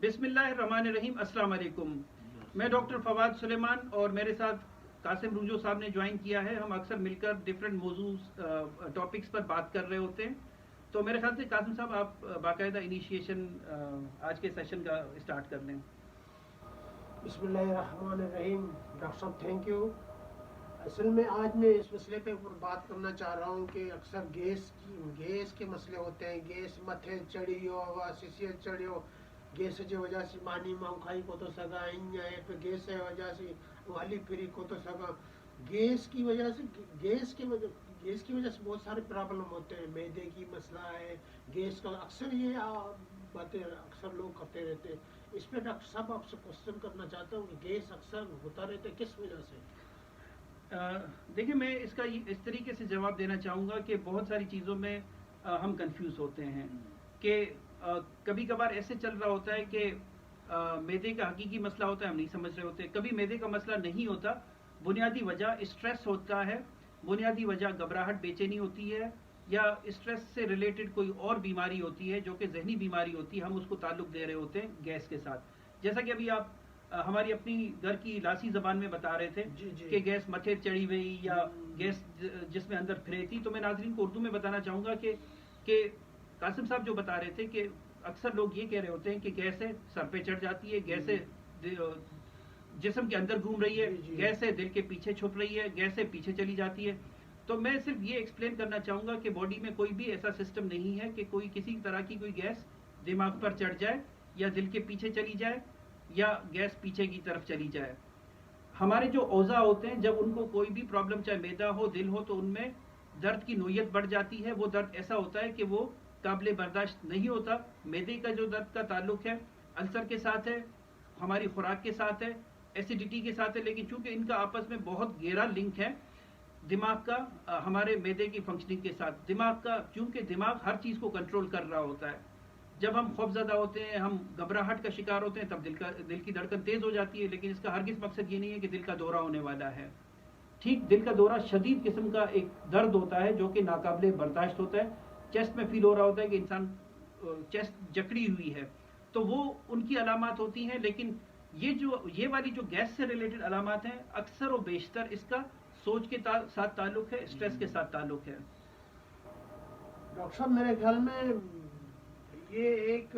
बिस्मिल्लाहिर्रहमानिर्रहीम। अस्सलाम वालेकुम। मैं डॉक्टर फवाद सुलेमान और मेरे साथ कासिम रुंजो साहब ने ज्वाइन किया है। हम अक्सर मिलकर डिफरेंट मौजूद टॉपिक्स पर बात कर रहे होते हैं। तो मेरे ख्याल से कासिम साहब आप बाकायदा इनिशिएशन आज के सेशन का स्टार्ट कर लें। बिस्मिल्लाहिर्रहमानिर्रहीम। डॉक्टर साहब थैंक यू। असल में आज मैं इस मसले पे ऊपर बात करना चाह रहा हूँ कि अक्सर गैस के मसले होते हैं। गैस मथे चढ़ी हो, सीसीए चढ़ी हो, गैस की वजह से मानी माऊ खाई को तो सगा इन है, फिर गैस की वजह से वाली फिरी को तो सगा। गैस की वजह से बहुत सारे प्रॉब्लम होते हैं। मैदे की मसला है, गैस का अक्सर ये बातें अक्सर लोग करते रहते हैं। इस पर डॉक्टर साहब आपसे क्वेश्चन करना चाहता हूँ कि गैस अक्सर होता रहता है, किस वजह से? देखिए, मैं इसका इस तरीके से जवाब देना चाहूँगा कि बहुत सारी चीज़ों में हम कंफ्यूज होते हैं कि कभी कभार ऐसे चल रहा होता है कि मैदे का हकीकी मसला होता है, हम नहीं समझ रहे होते। कभी मैदे का मसला नहीं होता, बुनियादी वजह स्ट्रेस होता है, बुनियादी वजह घबराहट बेचैनी होती है, या स्ट्रेस से रिलेटेड कोई और बीमारी होती है जो कि जहनी बीमारी होती है। हम उसको ताल्लुक दे रहे होते हैं गैस के साथ। जैसा कि अभी आप हमारी अपनी घर की लासी जबान में बता रहे थे कि गैस मथे चढ़ी हुई या गैस जिसमें अंदर फिरे थी। तो मैं नाजरीन को उर्दू में बताना चाहूँगा कि कासिम साहब जो बता रहे थे कि अक्सर लोग ये कह रहे होते हैं कि गैस है सर पे चढ़ जाती है, गैस है जिस्म के अंदर घूम रही है, गैस है दिल के पीछे छुप रही है, गैस है पीछे चली जाती है। तो मैं सिर्फ ये एक्सप्लेन करना चाहूँगा कि बॉडी में कोई भी ऐसा सिस्टम नहीं है कि कोई किसी तरह की कोई गैस दिमाग पर चढ़ जाए या दिल के पीछे चली जाए या गैस पीछे की तरफ चली जाए। हमारे जो औज़ा होते हैं, जब उनको कोई भी प्रॉब्लम, चाहे मैदा हो दिल हो, तो उनमें दर्द की नोयत बढ़ जाती है। वो दर्द ऐसा होता है कि वो काबिल बर्दाश्त नहीं होता। मैदे का जो दर्द का ताल्लुक है अल्सर के साथ है, हमारी खुराक के साथ है, एसिडिटी के साथ है। लेकिन चूंकि इनका आपस में बहुत गहरा लिंक है दिमाग का हमारे मैदे की फंक्शनिंग के साथ, दिमाग का, चूंकि दिमाग हर चीज़ को कंट्रोल कर रहा होता है। जब हम खौफजदा होते हैं, हम घबराहट का शिकार होते हैं, तब दिल की धड़कन तेज हो जाती है। लेकिन इसका हरगिज़ मकसद ये नहीं है कि दिल का दौरा होने वाला है। ठीक, दिल का दौरा शदीद किस्म का एक दर्द होता है जो कि नाकाबिले बर्दाश्त होता है। चेस्ट में फील हो रहा होता है कि इंसान चेस्ट जकड़ी हुई है, तो वो उनकी अलामात होती हैं। लेकिन ये वाली जो गैस से रिलेटेड अलामात हैं, अक्सर और बेशतर इसका सोच के साथ ताल्लुक है, स्ट्रेस के साथ ताल्लुक है। डॉक्टर साहब मेरे ख्याल में ये एक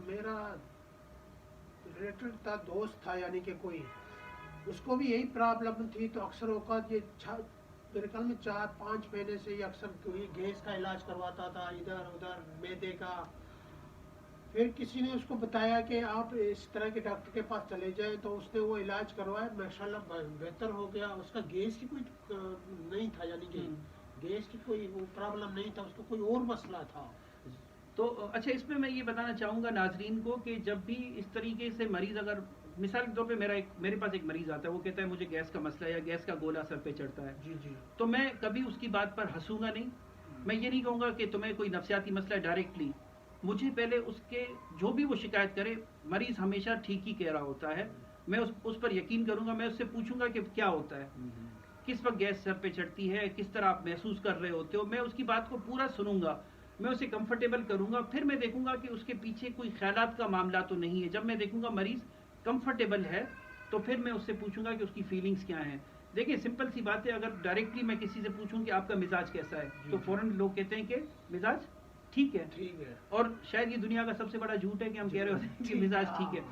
मेरा रिलेटेड था, दोस्त था, यानी कि कोई, उसको भी यही प्रॉब्लम थी। तो अक्सर औकात ये मेरे ख्याल में 4-5 महीने से ये अक्सर गैस का इलाज करवाता था, इधर उधर मैदे का। फिर किसी ने उसको बताया कि आप इस तरह के डॉक्टर के पास चले जाएं, तो उसने वो इलाज करवाया, माशाल्लाह बेहतर हो गया। उसका गैस की कोई नहीं था, यानी कि गैस की कोई वो प्रॉब्लम नहीं था, उसको कोई और मसला था। तो अच्छा, इसमें मैं ये बताना चाहूँगा नाजरीन को कि जब भी इस तरीके से मरीज़, अगर मिसाल के तौर पे मेरे पास एक मरीज़ आता है, वो कहता है मुझे गैस का मसला है या गैस का गोला सर पे चढ़ता है, जी, तो मैं कभी उसकी बात पर हंसूंगा नहीं। मैं ये नहीं कहूँगा कि तुम्हें कोई नफ्सियाती मसला है डायरेक्टली। मुझे पहले उसके जो भी वो शिकायत करे, मरीज़ हमेशा ठीक ही कह रहा होता है, मैं उस पर यकीन करूँगा। मैं उससे पूछूंगा कि क्या होता है, किस वक्त गैस सर पे चढ़ती है, किस तरह आप महसूस कर रहे होते हो। मैं उसकी बात को पूरा सुनूंगा, मैं उसे कंफर्टेबल करूंगा। फिर मैं देखूंगा कि उसके पीछे कोई ख्यालात का मामला तो नहीं है। जब मैं देखूंगा मरीज कंफर्टेबल है, तो फिर मैं उससे पूछूंगा कि उसकी फीलिंग्स क्या हैं। देखिए, सिंपल सी बात है, अगर डायरेक्टली मैं किसी से पूछूं कि आपका मिजाज कैसा है, तो फौरन लोग कहते हैं कि मिजाज ठीक है। और शायद ये दुनिया का सबसे बड़ा झूठ है कि हम कह रहे होते हैं कि मिजाज ठीक है।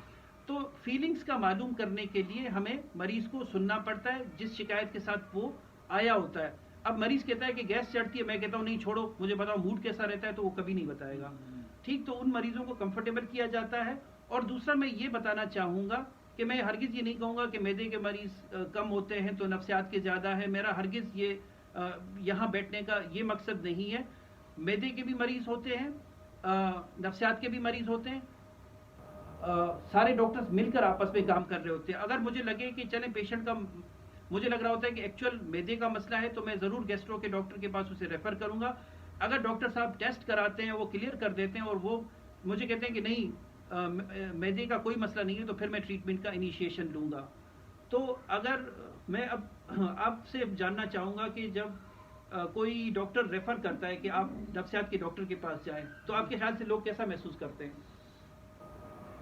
तो फीलिंग्स का मालूम करने के लिए हमें मरीज को सुनना पड़ता है, जिस शिकायत के साथ वो आया होता है। अब मरीज कहता है कि गैस चढ़ती है, मैं कहता हूँ नहीं छोड़ो, मुझे बताओ मूड कैसा रहता है, तो वो कभी नहीं बताएगा। ठीक, तो उन मरीजों को कंफर्टेबल किया जाता है। और दूसरा मैं ये बताना चाहूँगा कि मैं हरगिज़ ये नहीं कहूँगा कि मैदे के मरीज कम होते हैं तो नफ्सियात के ज़्यादा है। मेरा हरगिज़ ये यहाँ बैठने का ये मकसद नहीं है। मैदे के भी मरीज होते हैं, नफ्सियात के भी मरीज होते हैं। सारे डॉक्टर्स मिलकर आपस में काम कर रहे होते हैं। अगर मुझे लगे कि चले पेशेंट का, मुझे लग रहा होता है कि एक्चुअल मैदे का मसला है, तो मैं ज़रूर गैस्ट्रो के डॉक्टर के पास उसे रेफ़र करूंगा। अगर डॉक्टर साहब टेस्ट कराते हैं, वो क्लियर कर देते हैं और वो मुझे कहते हैं कि नहीं मैदे का कोई मसला नहीं है, तो फिर मैं ट्रीटमेंट का इनिशिएशन लूँगा। तो अगर मैं अब आपसे जानना चाहूँगा कि जब कोई डॉक्टर रेफ़र करता है कि आप नफ्सियात के डॉक्टर के पास जाएं, तो आपके ख्याल से लोग कैसा महसूस करते हैं?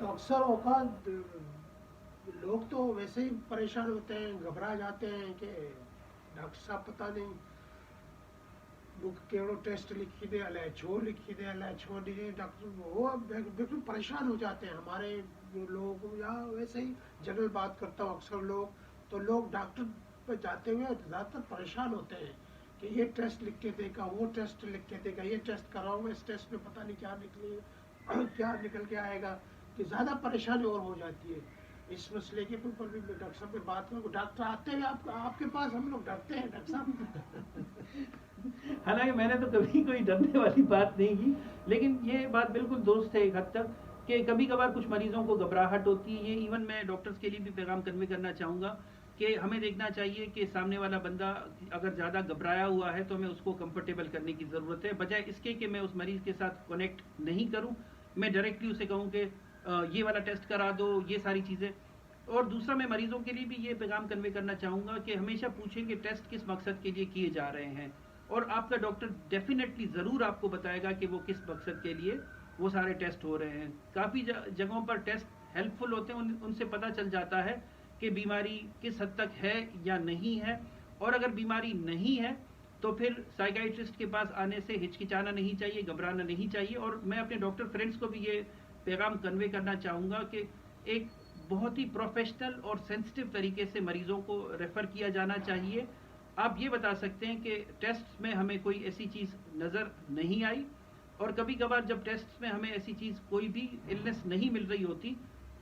تو اکثر اوقات لوگ تو ویسے ہی پریشان ہوتے ہیں، گھبرا جاتے ہیں کہ ڈاکٹر صاحب پتہ نہیں کیڑو ٹیسٹ لکھی دے، اللہ چھو لکھی دے، اللہ چھو دیجیے ڈاکٹر، وہ بالکل پریشان ہو جاتے ہیں ہمارے جو لوگ، یا ویسے ہی جنرل بات کرتا ہوں اکثر لوگ، تو لوگ ڈاکٹر پہ جاتے ہوئے زیادہ تر پریشان ہوتے ہیں کہ یہ ٹیسٹ لکھ کے دے گا، وہ ٹیسٹ لکھ کے دے گا، یہ ٹیسٹ کراؤ گا، اس ٹیسٹ میں پتہ نہیں کیا نکلے کیا نکل کے آئے گا، کہ زیادہ پریشانی اور ہو جاتی ہے اس مسئلے کے اوپر بھی ڈاکٹر صاحب سے بات کروں. ڈاکٹر آتے ہیں آپ کے پاس، ہم لوگ ڈرتے ہیں ڈاکٹر صاحب. حالانکہ میں نے تو کبھی کوئی ڈرنے والی بات نہیں کی، لیکن یہ بات بالکل درست ہے ایک حد تک کہ کبھی کبھار کچھ مریضوں کو گھبراہٹ ہوتی ہے. یہ ایون میں ڈاکٹرز کے لیے بھی پیغام کنوے کرنا چاہوں گا کہ ہمیں دیکھنا چاہیے کہ سامنے والا بندہ اگر زیادہ گھبرایا ہوا ہے تو ہمیں اس کو کمفرٹیبل کرنے کی ضرورت ہے، بجائے اس کے کہ میں اس مریض کے ساتھ کنیکٹ نہیں کروں، میں ڈائریکٹلی اسے کہوں کہ یہ والا ٹیسٹ کرا دو، یہ ساری چیزیں. اور دوسرا میں مریضوں کے لیے بھی یہ پیغام کنوے کرنا چاہوں گا کہ ہمیشہ پوچھیں کہ ٹیسٹ کس مقصد کے لیے کیے جا رہے ہیں، اور آپ کا ڈاکٹر ڈیفینیٹلی ضرور آپ کو بتائے گا کہ وہ کس مقصد کے لیے وہ سارے ٹیسٹ ہو رہے ہیں. کافی جگہوں پر ٹیسٹ ہیلپ فل ہوتے ہیں، ان سے پتہ چل جاتا ہے کہ بیماری کس حد تک ہے یا نہیں ہے، اور اگر بیماری نہیں ہے تو پھر سائیکائٹرسٹ کے پاس آنے سے ہچکچانا نہیں چاہیے، گھبرانا نہیں چاہیے. اور میں اپنے ڈاکٹر فرینڈس کو بھی یہ پیغام کنوے کرنا چاہوں گا کہ ایک بہت ہی پروفیشنل اور سینسٹیو طریقے سے مریضوں کو ریفر کیا جانا چاہیے. آپ یہ بتا سکتے ہیں کہ ٹیسٹ میں ہمیں کوئی ایسی چیز نظر نہیں آئی، اور کبھی کبھار جب ٹیسٹ میں ہمیں ایسی چیز کوئی بھی النس نہیں مل رہی ہوتی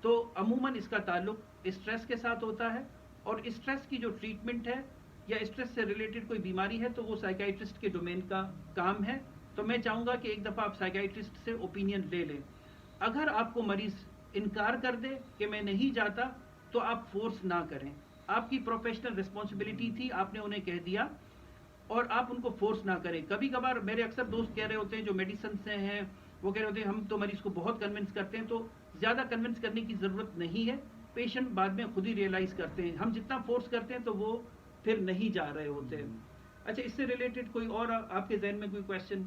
تو عموماً اس کا تعلق اسٹریس کے ساتھ ہوتا ہے، اور اسٹریس کی جو ٹریٹمنٹ ہے یا اسٹریس سے ریلیٹڈ کوئی بیماری ہے تو وہ سائیکائٹرسٹ کے ڈومین کا کام ہے. تو میں چاہوں گا کہ ایک دفعہ آپ سائیکائٹرسٹ سے اوپینین لے لیں. اگر آپ کو مریض انکار کر دے کہ میں نہیں جاتا تو آپ فورس نہ کریں، آپ کی پروفیشنل رسپانسبلٹی تھی، آپ نے انہیں کہہ دیا، اور آپ ان کو فورس نہ کریں. کبھی کبھار میرے اکثر دوست کہہ رہے ہوتے ہیں جو میڈیسن سے ہیں، وہ کہہ رہے ہوتے ہیں ہم تو مریض کو بہت کنونس کرتے ہیں. تو زیادہ کنونس کرنے کی ضرورت نہیں ہے، پیشنٹ بعد میں خود ہی ریئلائز کرتے ہیں. ہم جتنا فورس کرتے ہیں تو وہ پھر نہیں جا رہے ہوتے ہیں. اچھا، اس سے ریلیٹڈ کوئی اور آپ کے ذہن میں کوئی کویشچن؟